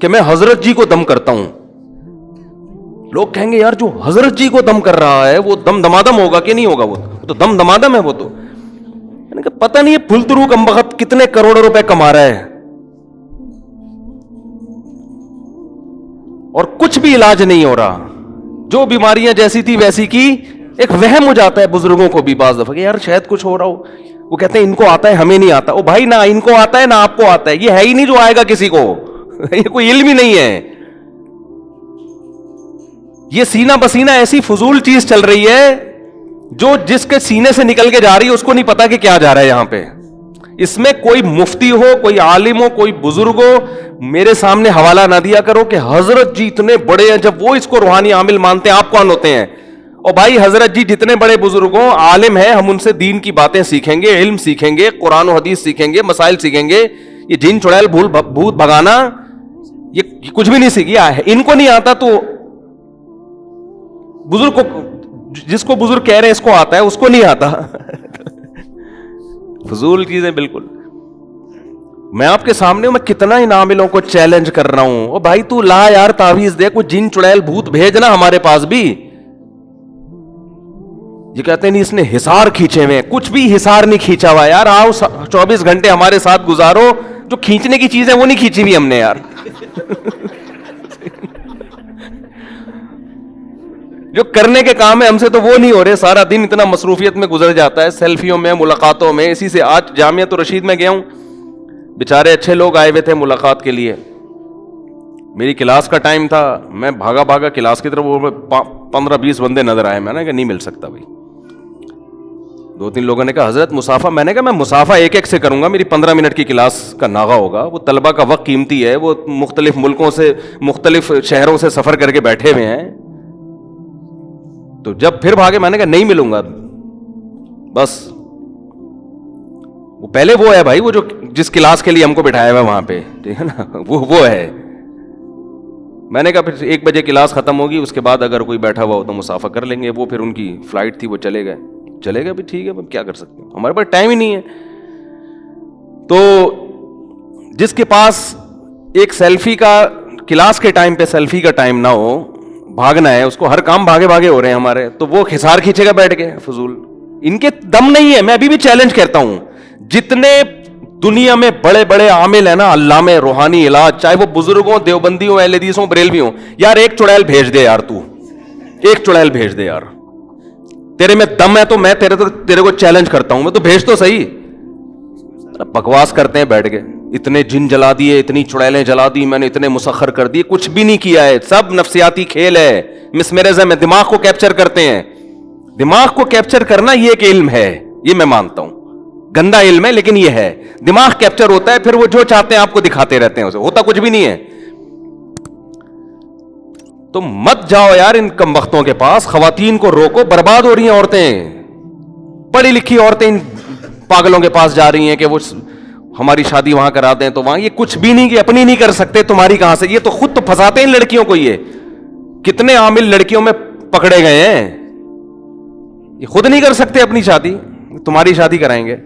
کہ میں حضرت جی کو دم کرتا ہوں. لوگ کہیں گے یار جو حضرت جی کو دم کر رہا ہے وہ دم دمادم ہوگا کہ نہیں ہوگا؟ وہ تو دم دمادم ہے. وہ تو پتہ نہیں ہے پھلترو کمبخت کتنے کروڑوں روپے کما رہا ہے اور کچھ بھی علاج نہیں ہو رہا. جو بیماریاں جیسی تھی ویسی کی. ایک وہم ہو جاتا ہے بزرگوں کو بھی بعض دفعہ کہ یار شاید کچھ ہو رہا ہو. وہ کہتے ہیں ان کو آتا ہے ہمیں نہیں آتا. او بھائی نہ ان کو آتا ہے نہ آپ کو آتا ہے. یہ ہے ہی نہیں جو آئے گا کسی کو. یہ کوئی علم ہی نہیں ہے. یہ سینہ بسینہ ایسی فضول چیز چل رہی ہے جو جس کے سینے سے نکل کے جا رہی ہے اس کو نہیں پتا کہ کیا جا رہا ہے یہاں پہ. اس میں کوئی مفتی ہو, کوئی عالم ہو, کوئی بزرگ ہو, میرے سامنے حوالہ نہ دیا کرو کہ حضرت جی اتنے بڑے ہیں. جب وہ اس کو روحانی عامل مانتے ہیں آپ کون ہوتے ہیں؟ اور بھائی حضرت جی جتنے بڑے بزرگ ہوں, عالم ہیں, ہم ان سے دین کی باتیں سیکھیں گے, علم سیکھیں گے, قرآن و حدیث سیکھیں گے, مسائل سیکھیں گے. یہ جن چڑیل بھوت بھگانا یہ کچھ بھی نہیں سیکھیا ہے. ان کو نہیں آتا تو بزرگ کو, جس کو بزرگ کہہ رہے ہیں اس کو آتا ہے, اس کو نہیں آتا. فضول چیزیں بالکل. میں آپ کے سامنے ہوں, میں کتنا ان عاملوں کو چیلنج کر رہا ہوں. او بھائی تو لا یار تعویذ دے, کوئی جن چڑیل بھوت بھیجنا ہمارے پاس بھی. یہ کہتے ہیں نہیں اس نے حصار کھینچے ہوئے. کچھ بھی حصار نہیں کھینچا ہوا یار. آؤ 24 گھنٹے ہمارے ساتھ گزارو. جو کھینچنے کی چیز ہے وہ نہیں کھینچی ہوئی ہم نے یار. جو کرنے کے کام ہے ہم سے تو وہ نہیں ہو رہے. سارا دن اتنا مصروفیت میں گزر جاتا ہے, سیلفیوں میں, ملاقاتوں میں. اسی سے آج جامعۃ الرشید میں گیا ہوں, بیچارے اچھے لوگ آئے ہوئے تھے ملاقات کے لیے. میری کلاس کا ٹائم تھا, میں بھاگا بھاگا کلاس کی طرف, 15-20 بندے نظر آئے. میں نے کہا نہیں مل سکتا بھائی. 2-3 لوگوں نے کہا حضرت مسافہ. میں نے کہا میں مسافہ ایک سے کروں گا, میری 15 منٹ کی کلاس کا ناغہ ہوگا. وہ طلبہ کا وقت قیمتی ہے, وہ مختلف ملکوں سے, مختلف شہروں سے سفر کر کے بیٹھے ہوئے ہیں. تو جب پھر بھاگے میں نے کہا نہیں ملوں گا بس. وہ پہلے وہ ہے بھائی, وہ جو جس کلاس کے لیے ہم کو بٹھایا ہوا وہاں پہ, ٹھیک ہے نا, وہ ہے. میں نے کہا پھر 1 بجے کلاس ختم ہوگی, اس کے بعد اگر کوئی بیٹھا ہوا ہو تو مسافہ کر لیں گے. وہ پھر ان کی فلائٹ تھی, وہ چلے گئے بھی, ٹھیک ہے, کیا کر سکتے ہیں, ہمارے پاس ٹائم ہی نہیں ہے. تو جس کے پاس ایک سیلفی کا, کلاس کے ٹائم پہ سیلفی کا ٹائم نہ ہو, بھاگنا ہے اس کو, ہر کام بھاگے ہو رہے ہیں ہمارے, تو وہ حصار کھینچے گا بیٹھ کے فضول. ان کے دم نہیں ہے. میں ابھی بھی چیلنج کرتا ہوں, جتنے دنیا میں بڑے بڑے عامل ہیں نا, علامے, روحانی علاج, چاہے وہ بزرگ ہوں, دیوبندی ہوں, اہل حدیث ہوں, بریلوی ہوں, یار ایک چڑیل بھیج دے یار, تو ایک چڑیل بھیج دے یار. تیرے میں دم ہے تو میں تیرے کو چیلنج کرتا ہوں, میں تو بھیج تو صحیح. بکواس کرتے ہیں بیٹھ کے, اتنے جن جلا دیے, اتنی چڑیلیں جلا دی میں نے, اتنے مسخر کر دیے. کچھ بھی نہیں کیا ہے, سب نفسیاتی کھیل ہے, مسمرزم ہے. دماغ کو کیپچر کرتے ہیں. دماغ کو کیپچر کرنا یہ ایک علم ہے, یہ میں مانتا ہوں, گندا علم ہے لیکن یہ ہے. دماغ کیپچر ہوتا ہے, پھر وہ جو چاہتے ہیں آپ کو دکھاتے رہتے ہیں, اسے ہوتا کچھ بھی نہیں ہے. تو مت جاؤ یار ان کم وقتوں کے پاس. خواتین کو روکو, برباد ہو رہی ہیں عورتیں, پڑھی لکھی عورتیں ان پاگلوں کے پاس جا رہی ہیں کہ وہ ہماری شادی وہاں کرا دیں تو وہاں. یہ کچھ بھی نہیں, کہ اپنی نہیں کر سکتے, تمہاری کہاں سے. یہ تو خود تو پھنساتے ہیں لڑکیوں کو. یہ کتنے عامل لڑکیوں میں پکڑے گئے ہیں, یہ خود نہیں کر سکتے اپنی شادی, تمہاری شادی کرائیں گے.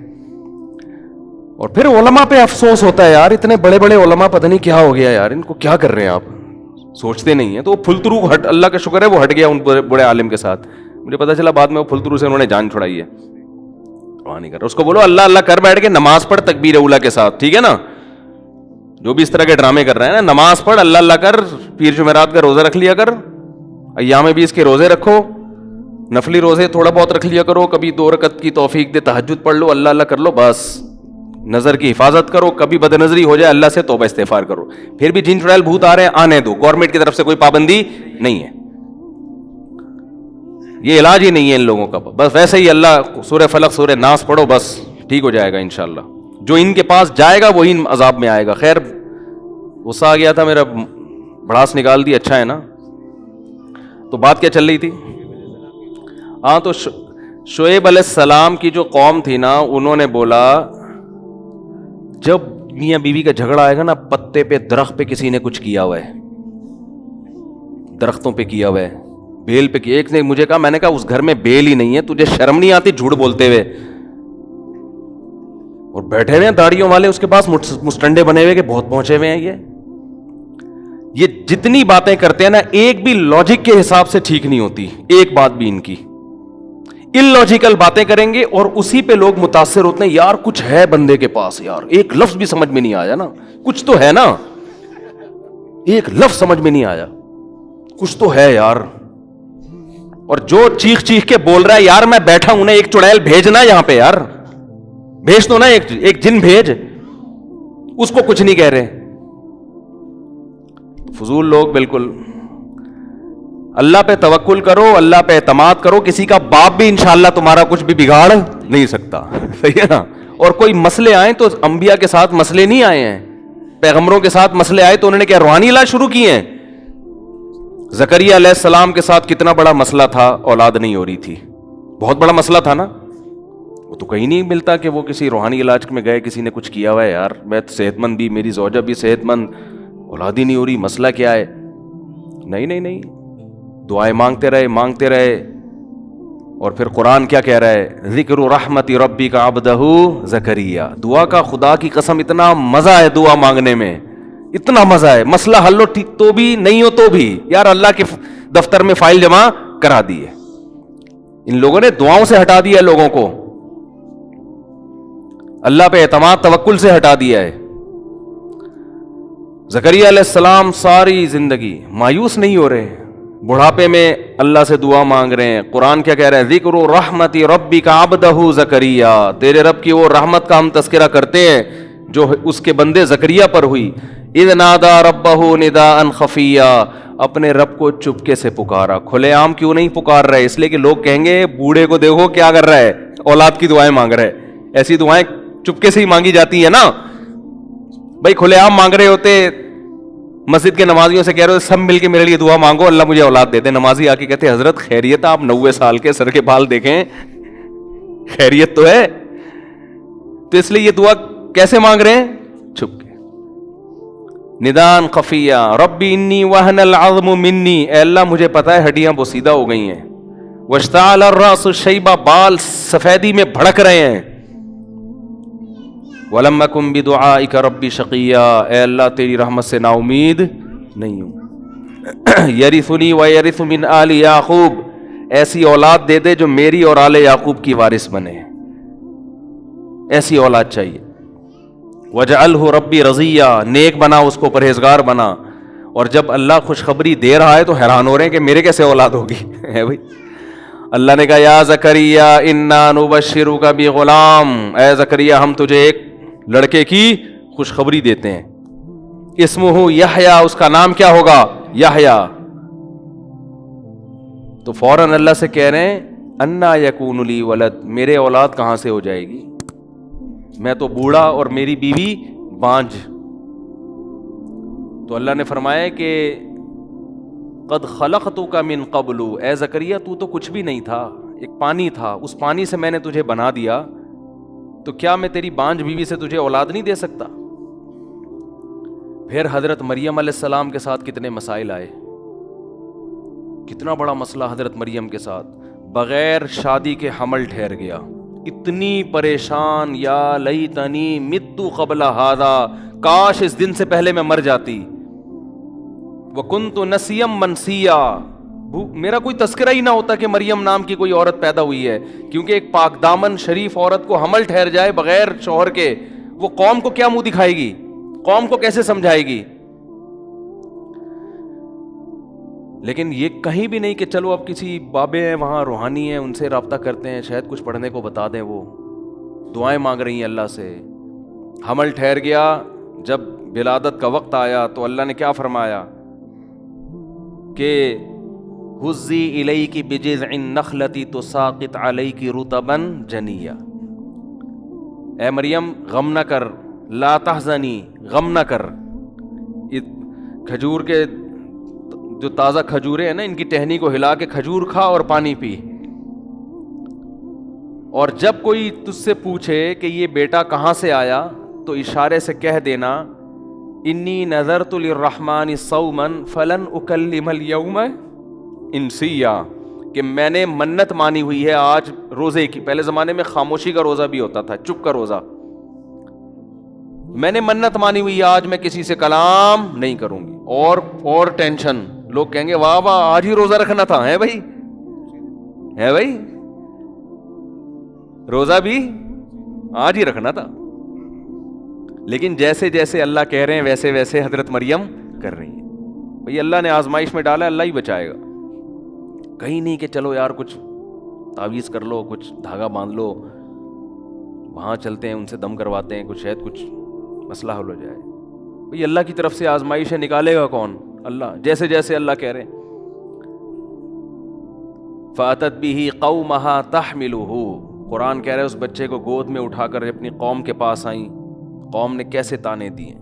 اور پھر علماء پہ افسوس ہوتا ہے یار, اتنے بڑے بڑے علماء پتہ نہیں کیا ہو گیا یار, ان کو کیا کر رہے ہیں آپ, سوچتے نہیں ہیں. تو وہ پھلترو اللہ کا شکر ہے وہ ہٹ گیا ان بڑے عالم کے ساتھ. مجھے پتا چلا بعد میں وہ پھلترو سے انہوں نے جان چھڑائی ہے. نہیں کر, اس کو بولو اللہ اللہ کر, بیٹھ کے نماز پڑھ تکبیر اولا کے ساتھ, ٹھیک ہے نا. جو بھی اس طرح کے ڈرامے کر رہے ہیں نا, نماز پڑھ, اللہ اللہ کر, پیر جمعرات کا روزہ رکھ لیا کر, ایام 20 کے روزے رکھو, نفلی روزے تھوڑا بہت رکھ لیا کرو, کبھی 2 رکعت کی توفیق دے تہجد پڑھ لو, اللہ اللہ کر لو, بس. نظر کی حفاظت کرو, کبھی بد نظری ہو جائے اللہ سے توبہ استغفار کرو. پھر بھی جن چڑیل بھوت آ رہے ہیں آنے دو, گورنمنٹ کی طرف سے کوئی پابندی نہیں ہے. یہ علاج ہی نہیں ہے ان لوگوں کا. بس ویسے ہی اللہ سورہ فلق سورہ ناس پڑھو, بس ٹھیک ہو جائے گا انشاءاللہ. جو ان کے پاس جائے گا وہی عذاب میں آئے گا. خیر غصہ آ گیا تھا میرا, بھڑاس نکال دی, اچھا ہے نا. تو بات کیا چل رہی تھی؟ ہاں, تو شعیب علیہ السلام کی جو قوم تھی نا, انہوں نے بولا جب میاں بیوی کا جھگڑا آئے گا نا, پتے پہ, درخت پہ کسی نے کچھ کیا ہوا ہے, درختوں پہ کیا ہوا ہے, بیل پہ کیا. ایک نے مجھے کہا, میں نے کہا اس گھر میں بیل ہی نہیں ہے, تجھے شرم نہیں آتی جھوٹ بولتے ہوئے؟ اور بیٹھے ہوئے ہیں داڑیوں والے اس کے پاس, مسٹنڈے بنے ہوئے کہ بہت پہنچے ہوئے ہیں یہ. یہ جتنی باتیں کرتے ہیں نا ایک بھی لاجک کے حساب سے ٹھیک نہیں ہوتی, ایک بات بھی ان کی ان لاجیکل باتیں کریں گے اور اسی پہ لوگ متاثر ہوتے ہیں. یار کچھ ہے بندے کے پاس, یار ایک لفظ بھی سمجھ میں نہیں آیا نا, کچھ تو ہے نا, ایک لفظ سمجھ میں نہیں آیا, کچھ تو ہے یار. اور جو چیخ چیخ کے بول رہا ہے یار میں بیٹھا ہوں نا, ایک چڑیل بھیجنا یہاں پہ یار, بھیج دو نا, ایک جن بھیج, اس کو کچھ نہیں کہہ رہے. فضول لوگ بالکل. اللہ پہ توکل کرو, اللہ پہ اعتماد کرو, کسی کا باپ بھی انشاءاللہ تمہارا کچھ بھی بگاڑ نہیں سکتا, صحیح ہے نا. اور کوئی مسئلے آئیں تو انبیاء کے ساتھ مسئلے نہیں آئے ہیں, پیغمبروں کے ساتھ مسئلے آئے تو انہوں نے کیا روحانی علاج شروع کیے ہیں. زکریا علیہ السلام کے ساتھ کتنا بڑا مسئلہ تھا, اولاد نہیں ہو رہی تھی, بہت بڑا مسئلہ تھا نا. وہ تو کہیں نہیں ملتا کہ وہ کسی روحانی علاج میں گئے, کسی نے کچھ کیا ہوا ہے, یار میں صحت مند بھی, میری زوجہ بھی صحت مند, اولاد ہی نہیں ہو رہی, مسئلہ کیا ہے. نہیں نہیں نہیں, دعائیں مانگتے رہے. اور پھر قرآن کیا کہہ رہا ہے, ذکر رحمت ربک عبدہ زکریا. دعا کا خدا کی قسم اتنا مزہ ہے دعا مانگنے میں, اتنا مزہ ہے. مسئلہ حل ہو ٹھیک تو بھی, نہیں ہو تو بھی, یار اللہ کے دفتر میں فائل جمع کرا دی ہے. ان لوگوں نے دعاؤں سے ہٹا دیا لوگوں کو, اللہ پہ اعتماد توکل سے ہٹا دیا ہے. زکریا علیہ السلام ساری زندگی مایوس نہیں ہو رہے, بڑھاپے میں اللہ سے دعا مانگ رہے ہیں. قرآن کیا کہہ رہا ہے, ذکر رحمت ربک عبدہ زکریا. تیرے رب کی وہ رحمت کا ہم تذکرہ کرتے ہیں جو اس کے بندے زکریا پر ہوئی. اذ نادى ربہ نداء خفیا, اپنے رب کو چپکے سے پکارا. کھلے عام کیوں نہیں پکار رہے, اس لیے کہ لوگ کہیں گے بوڑھے کو دیکھو کیا کر رہا ہے, اولاد کی دعائیں مانگ رہے. ایسی دعائیں چپکے سے ہی مانگی جاتی ہیں نا بھائی. کھلے عام مانگ رہے ہوتے, مسجد کے نمازیوں سے کہہ رہے ہو سب مل کے میرے لیے دعا مانگو اللہ مجھے اولاد دے دے. نمازی آ کے کہتے حضرت خیریت, آپ 90 سال کے, سر کے بال دیکھیں, خیریت تو ہے. تو اس لیے یہ دعا کیسے مانگ رہے ہیں, چھپ کے. ندان خفیہ, ربی انی وہن العظم منی, اے اللہ مجھے پتا ہے ہڈیاں بوسیدہ ہو گئی ہیں. واشتعل الراس شیبا, بال سفیدی میں بھڑک رہے ہیں. وَلَمْ أَكُنْ بِدُعَائِكَ رَبِّ شَقِيًّا, اے اللہ تیری رحمت سے نا امید نہیں ہوں. يَرِثُنِي وَيَرِثُ مِنْ آلِ یعقوب, ایسی اولاد دے دے جو میری اور آل یعقوب کی وارث بنے, ایسی اولاد چاہیے. وَجَعَلْهُ رَبِّ رَضِيًّا, نیک بنا اس کو, پرہیزگار بنا. اور جب اللہ خوشخبری دے رہا ہے تو حیران ہو رہے ہیں کہ میرے کیسے اولاد ہوگی ہے بھائی. اللہ نے کہا یا زکریا انا نبشرک بغلام, اے زکریا ہم تجھے ایک لڑکے کی خوشخبری دیتے ہیں. اسمہ یحییٰ, اس کا نام کیا ہوگا, یحییٰ. تو فوراً اللہ سے کہہ رہے ہیں انا یکون لی ولد, میرے اولاد کہاں سے ہو جائے گی, میں تو بوڑھا اور میری بیوی بانجھ. تو اللہ نے فرمایا کہ قد خلقتک من قبل, اے زکریا تو کچھ بھی نہیں تھا, ایک پانی تھا, اس پانی سے میں نے تجھے بنا دیا, تو کیا میں تیری بانجھ بیوی سے تجھے اولاد نہیں دے سکتا. پھر حضرت مریم علیہ السلام کے ساتھ کتنے مسائل آئے, کتنا بڑا مسئلہ حضرت مریم کے ساتھ, بغیر شادی کے حمل ٹھہر گیا. اتنی پریشان, یا لیتنی مت قبل ھذا, کاش اس دن سے پہلے میں مر جاتی. وکنت نسیا منسیا, میرا کوئی تذکرہ ہی نہ ہوتا کہ مریم نام کی کوئی عورت پیدا ہوئی ہے, کیونکہ ایک پاک دامن شریف عورت کو حمل ٹھہر جائے بغیر شوہر کے, وہ قوم کو کیا منہ دکھائے گی, قوم کو کیسے سمجھائے گی. لیکن یہ کہیں بھی نہیں کہ چلو اب کسی بابے ہیں وہاں روحانی ہیں ان سے رابطہ کرتے ہیں, شاید کچھ پڑھنے کو بتا دیں. وہ دعائیں مانگ رہی ہیں اللہ سے. حمل ٹھہر گیا, جب ولادت کا وقت آیا تو اللہ نے کیا فرمایا کہ حزی الیک بجذع النخلۃ تساقط علیک رطبا جنیا, اے مریم غم نہ کر, لا تحزنی, غم نہ کر. کھجور کے جو تازہ کھجورے ہیں نا, ان کی ٹہنی کو ہلا کے کھجور کھا اور پانی پی. اور جب کوئی تجھ سے پوچھے کہ یہ بیٹا کہاں سے آیا تو اشارے سے کہہ دینا انی نذرت للرحمن صوما فلن اکلم اليوم انسیا, کہ میں نے منت مانی ہوئی ہے آج روزے کی. پہلے زمانے میں خاموشی کا روزہ بھی ہوتا تھا, چپ کا روزہ. میں نے منت مانی ہوئی ہے آج میں کسی سے کلام نہیں کروں گی. اور ٹینشن. لوگ کہیں گے واہ واہ آج ہی روزہ رکھنا تھا. ہے بھائی, ہے بھائی, روزہ بھی آج ہی رکھنا تھا. لیکن جیسے جیسے اللہ کہہ رہے ہیں ویسے ویسے حضرت مریم کر رہی ہیں. بھئی اللہ نے آزمائش میں ڈالا, اللہ ہی بچائے گا. کہیں نہیں کہ چلو یار کچھ تعویذ کر لو, کچھ دھاگا باندھ لو, وہاں چلتے ہیں ان سے دم کرواتے ہیں, کچھ شاید کچھ مسئلہ حل ہو جائے. بھئی اللہ کی طرف سے آزمائش ہے, نکالے گا کون؟ اللہ. جیسے جیسے اللہ کہہ رہے ہیں فَأَتَتْ بِهِ قَوْمَهَا تَحْمِلُهُ, قرآن کہہ رہے ہیں اس بچے کو گود میں اٹھا کر اپنی قوم کے پاس آئیں. قوم نے کیسے تانے دیے.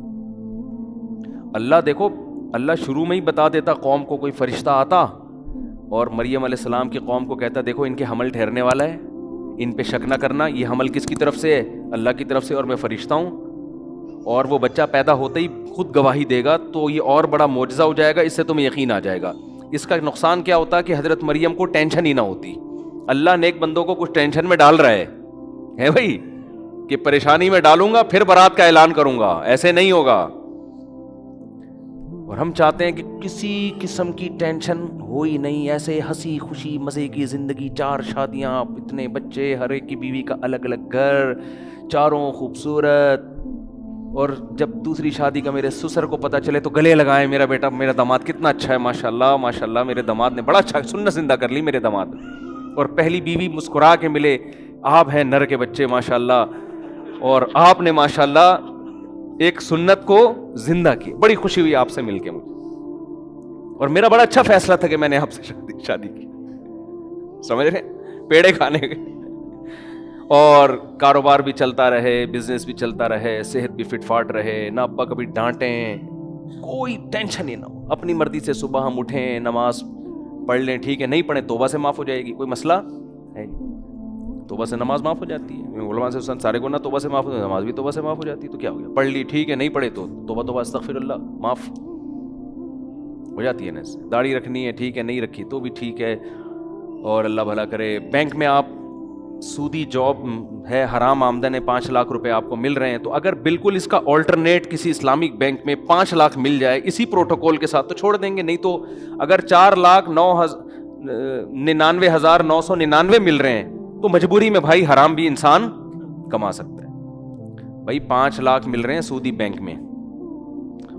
اللہ دیکھو, اللہ شروع میں ہی بتا دیتا قوم کو کوئی فرشتہ آتا اور مریم علیہ السلام کی قوم کو کہتا دیکھو ان کے حمل ٹھہرنے والا ہے, ان پہ شک نہ کرنا, یہ حمل کس کی طرف سے ہے؟ اللہ کی طرف سے, اور میں فرشتہ ہوں. اور وہ بچہ پیدا ہوتے ہی خود گواہی دے گا تو یہ اور بڑا معجزہ ہو جائے گا, اس سے تمہیں یقین آ جائے گا. اس کا نقصان کیا ہوتا کہ حضرت مریم کو ٹینشن ہی نہ ہوتی. اللہ نیک بندوں کو کچھ ٹینشن میں ڈال رہا ہے بھائی, کہ پریشانی میں ڈالوں گا پھر برات کا اعلان کروں گا, ایسے نہیں ہوگا. اور ہم چاہتے ہیں کہ کسی قسم کی ٹینشن ہو ہی نہیں, ایسے ہنسی خوشی مزے کی زندگی, 4 شادیاں, اتنے بچے, ہر ایک کی بیوی کا الگ الگ گھر, چاروں خوبصورت. اور جب دوسری شادی کا میرے سسر کو پتہ چلے تو گلے لگائے میرا بیٹا, میرا داماد کتنا اچھا ہے, ماشاءاللہ ماشاءاللہ, میرے داماد نے بڑا اچھا سنت زندہ کر لی میرے داماد. اور پہلی بیوی مسکرا کے ملے, آپ ہیں نر کے بچے ماشاءاللہ, اور آپ نے ماشاءاللہ ایک سنت کو زندہ کی. بڑی خوشی ہوئی آپ سے مل کے مجھے, اور میرا بڑا اچھا فیصلہ تھا کہ میں نے آپ سے شادی کی. سمجھ رہے, پیڑے کھانے کے, اور کاروبار بھی چلتا رہے, بزنس بھی چلتا رہے, صحت بھی فٹ فاٹ رہے, نہ ابا کبھی ڈانٹیں, کوئی ٹینشن ہی نہ ہو. اپنی مرضی سے صبح ہم اٹھیں, نماز پڑھ لیں, ٹھیک ہے, نہیں پڑھیں توبہ سے معاف ہو جائے گی, کوئی مسئلہ ہے, توبہ سے نماز معاف ہو جاتی ہے. علماء سے سارے گناہ توبہ سے معاف ہو جاتے, نماز بھی توبہ سے معاف ہو جاتی ہے, تو کیا ہو گیا, پڑھ لی ٹھیک ہے, نہیں پڑھے تو توبہ استغفر اللہ, معاف ہو جاتی ہے نا. داڑھی رکھنی ہے ٹھیک ہے, نہیں رکھی تو بھی ٹھیک ہے, اور اللہ بھلا کرے. بینک میں آپ سودی جاب ہے, حرام آمدن ہے, 5 لاکھ روپے آپ کو مل رہے ہیں, تو اگر بالکل اس کا آلٹرنیٹ کسی اسلامک بینک میں 5 لاکھ مل جائے اسی پروٹوکول کے ساتھ تو چھوڑ دیں گے. نہیں تو اگر 4,99,999 مل رہے ہیں تو مجبوری میں بھائی حرام بھی انسان کما سکتا ہے. بھائی 5 لاکھ مل رہے ہیں سودی بینک میں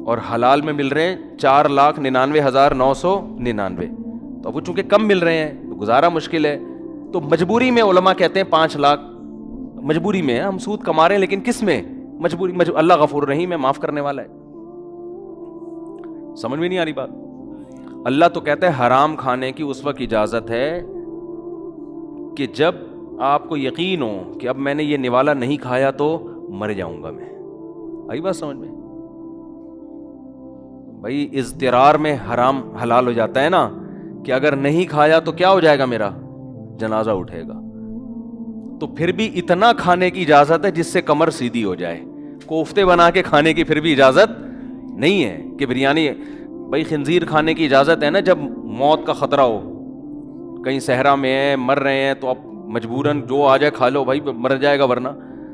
اور حلال میں مل رہے ہیں 4,99,999, تو اب چونکہ کم مل رہے ہیں تو گزارا مشکل ہے. تو مجبوری میں علماء کہتے ہیں 5 لاکھ مجبوری میں ہم سود کما رہے ہیں, لیکن کس میں مجبوری, اللہ غفور رحیم ہے, معاف کرنے والا ہے. سمجھ میں نہیں آ رہی بات. اللہ تو کہتا ہے حرام کھانے کی اس وقت اجازت ہے کہ جب آپ کو یقین ہو کہ اب میں نے یہ نوالا نہیں کھایا تو مر جاؤں گا میں. آئی بات سمجھ میں؟ بھائی اضطرار میں حرام حلال ہو جاتا ہے نا, کہ اگر نہیں کھایا تو کیا ہو جائے گا, میرا جنازہ اٹھے گا. تو پھر بھی اتنا کھانے کی اجازت ہے جس سے کمر سیدھی ہو جائے. کوفتے بنا کے کھانے کی پھر بھی اجازت نہیں ہے کہ بریانی. بھائی خنزیر کھانے کی اجازت ہے نا جب موت کا خطرہ ہو, کہیں صحرا میں ہیں, مر رہے ہیں, تو اب مجبوراً جو آ جائے کھا لو بھائی, مر جائے گا ورنہ.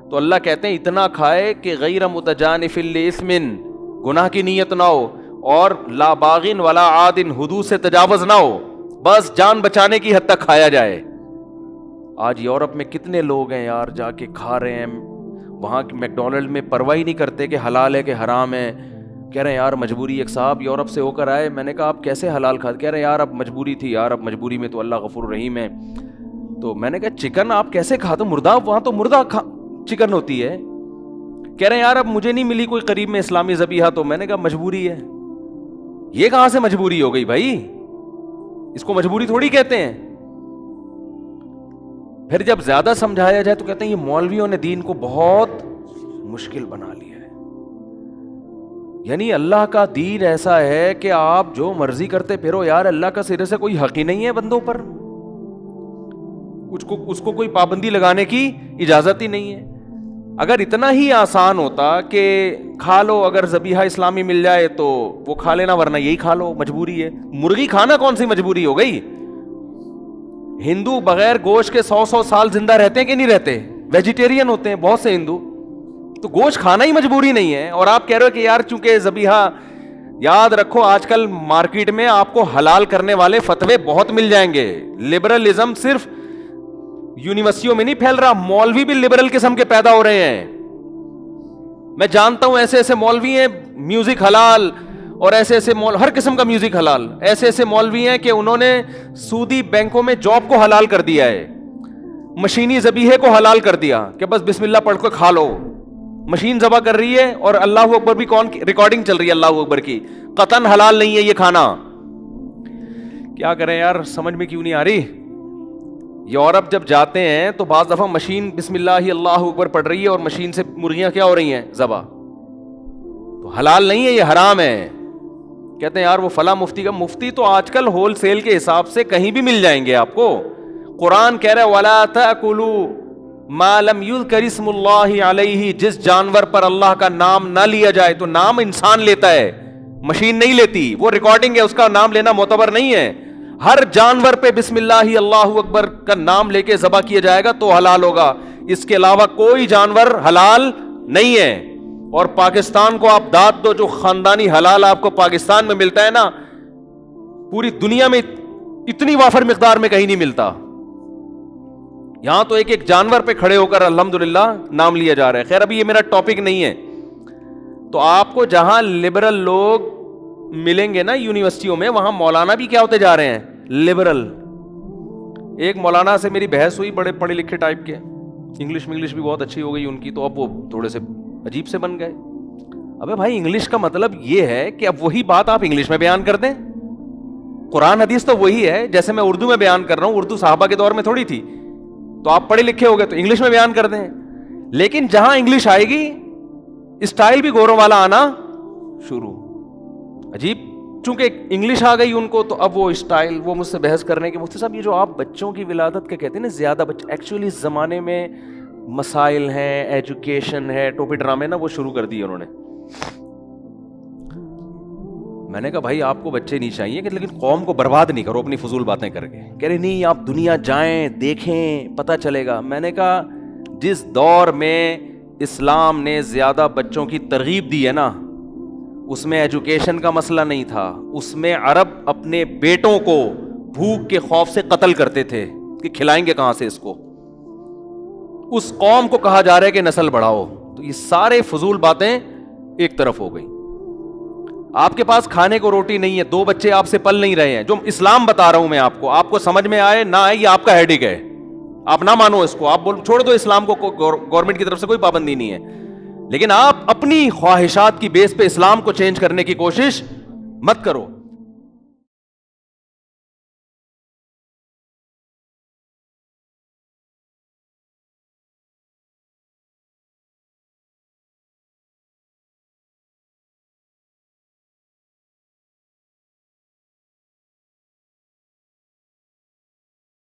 تو اللہ کہتے ہیں اتنا کھائے کہ غیر متجانف لإثم, گناہ کی نیت نہ ہو, اور لا باغن ولا عادن, حدود سے تجاوز نہ ہو, بس جان بچانے کی حد تک کھایا جائے. آج یورپ میں کتنے لوگ ہیں یار جا کے کھا رہے ہیں, وہاں کے میک ڈونلڈ میں پرواہ ہی نہیں کرتے کہ حلال ہے کہ حرام ہے. کہہ رہے ہیں یار مجبوری. ایک صاحب یورپ سے ہو کر آئے, میں نے کہا آپ کیسے حلال کھاتے؟ کہہ رہے ہیں یار اب مجبوری تھی یار, اب مجبوری میں تو اللہ غفور رحیم ہے. تو میں نے کہا چکن آپ کیسے کھاتے؟ مردہ, وہاں تو مردہ چکن ہوتی ہے. کہہ رہے ہیں یار اب مجھے نہیں ملی کوئی قریب میں اسلامی ذبیحہ, تو میں نے کہا مجبوری ہے. یہ کہاں سے مجبوری ہو گئی بھائی, اس کو مجبوری تھوڑی کہتے ہیں. پھر جب زیادہ سمجھایا جائے تو کہتے ہیں یہ مولویوں نے دین کو بہت مشکل بنا لیا ہے. یعنی اللہ کا دین ایسا ہے کہ آپ جو مرضی کرتے پھرو یار, اللہ کا سرے سے کوئی حق ہی نہیں ہے بندوں پر, اس کو کوئی پابندی لگانے کی اجازت ہی نہیں ہے. اگر اتنا ہی آسان ہوتا کہ کھا لو, اگر ذبیحہ اسلامی مل جائے تو وہ کھا لینا, ورنہ یہی کھا لو, مجبوری ہے. مرغی کھانا کون سی مجبوری ہو گئی؟ ہندو بغیر گوشت کے 100 سال زندہ رہتے ہیں کہ نہیں رہتے؟ ویجیٹیرین ہوتے ہیں بہت سے ہندو, تو گوشت کھانا ہی مجبوری نہیں ہے. اور آپ کہہ رہے ہو کہ یار چونکہ ذبیحہ یاد رکھو آج کل مارکیٹ میں آپ کو حلال کرنے والے فتوے بہت مل جائیں گے. لبرلزم صرف یونیورسٹیوں میں نہیں پھیل رہا, مولوی بھی لبرل قسم کے پیدا ہو رہے ہیں. میں جانتا ہوں ایسے ایسے مولوی ہیں میوزک حلال, اور ایسے ایسے ہر قسم کا میوزک حلال. ایسے ایسے مولوی ہیں کہ انہوں نے سودی بینکوں میں جاب کو حلال کر دیا ہے, مشینی ذبیحے کو حلال کر دیا کہ بس بسم اللہ پڑھ کے کھا لو. مشین ذبح کر رہی ہے اور اللہ اکبر بھی کون ریکارڈنگ چل رہی ہے اللہ اکبر کی, قطعاً حلال نہیں ہے یہ کھانا. کیا کریں یار, سمجھ میں کیوں نہیں آ رہی. یورپ جب جاتے ہیں تو بعض دفعہ مشین بسم اللہ اللہ اکبر پڑھ رہی ہے اور مشین سے مرغیاں کیا ہو رہی ہیں ذبح, تو حلال نہیں ہے یہ حرام ہے. کہتے ہیں یار وہ فلاں مفتی کا, مفتی تو آج کل ہول سیل کے حساب سے کہیں بھی مل جائیں گے آپ کو. قرآن کہہ رہا ہے وَلَا تَأْكُلُوا مَا لَمْ يُذْكَرِ اسْمُ اللَّهِ عَلَيْهِ, جس جانور پر اللہ کا نام نہ لیا جائے. تو نام انسان لیتا ہے, مشین نہیں لیتی, وہ ریکارڈنگ ہے, اس کا نام لینا معتبر نہیں ہے. ہر جانور پہ بسم اللہ اللہ اکبر کا نام لے کے ذبح کیا جائے گا تو حلال ہوگا, اس کے علاوہ کوئی جانور حلال نہیں ہے. اور پاکستان کو آپ داد دو, جو خاندانی حلال آپ کو پاکستان میں ملتا ہے نا, پوری دنیا میں اتنی وافر مقدار میں کہیں نہیں ملتا. یہاں تو ایک ایک جانور پہ کھڑے ہو کر الحمدللہ نام لیا جا رہا ہے. خیر ابھی یہ میرا ٹاپک نہیں ہے. تو آپ کو جہاں لبرل لوگ ملیں گے نا یونیورسٹیوں میں, وہاں مولانا بھی کیا ہوتے جا رہے ہیں, لبرل. ایک مولانا سے میری بحث ہوئی, بڑے پڑھے لکھے ٹائپ کے, انگلش بھی بہت اچھی ہو گئی ان کی, تو اب وہ تھوڑے سے عجیب سے بن گئے. ابے بھائی انگلش کا مطلب یہ ہے کہ اب وہی بات آپ انگلش میں بیان کر دیں. قرآن حدیث تو وہی ہے, جیسے میں اردو میں بیان کر رہا ہوں, اردو صحابہ کے دور میں تھوڑی تھی, تو آپ پڑھے لکھے ہو گئے تو انگلش میں بیان کر دیں. لیکن جہاں انگلش آئے گی اسٹائل بھی گوروں والا آنا شروع. عجیب, چونکہ انگلش آ گئی ان کو, تو اب وہ اسٹائل, وہ مجھ سے بحث کرنے کے, مفتی صاحب یہ جو آپ بچوں کی ولادت کے کہتے ہیں نا زیادہ بچے, ایکچولی اس زمانے میں مسائل ہیں, ایجوکیشن ہے, ٹوپی ڈرامے نا وہ شروع کر دیے انہوں نے. میں نے کہا بھائی آپ کو بچے نہیں چاہیے کہ, لیکن قوم کو برباد نہیں کرو اپنی فضول باتیں کر کے. کہہ رہے نہیں آپ دنیا جائیں دیکھیں پتہ چلے گا. میں نے کہا جس دور میں اسلام نے زیادہ بچوں کی ترغیب دی ہے نا, اس میں ایجوکیشن کا مسئلہ نہیں تھا, اس میں عرب اپنے بیٹوں کو بھوک کے خوف سے قتل کرتے تھے کہ کھلائیں گے کہاں سے اس کو. اس قوم کو کہا جا رہا ہے کہ نسل بڑھاؤ. تو یہ سارے فضول باتیں ایک طرف ہو گئی. آپ کے پاس کھانے کو روٹی نہیں ہے, 2 بچے آپ سے پل نہیں رہے ہیں, جو اسلام بتا رہا ہوں میں آپ کو سمجھ میں آئے نہ آئے یہ آپ کا ہیڈک ہے, آپ نہ مانو اس کو, آپ چھوڑ دو اسلام کو, گورنمنٹ کی طرف سے کوئی پابندی نہیں ہے. لیکن آپ اپنی خواہشات کی بیس پہ اسلام کو چینج کرنے کی کوشش مت کرو.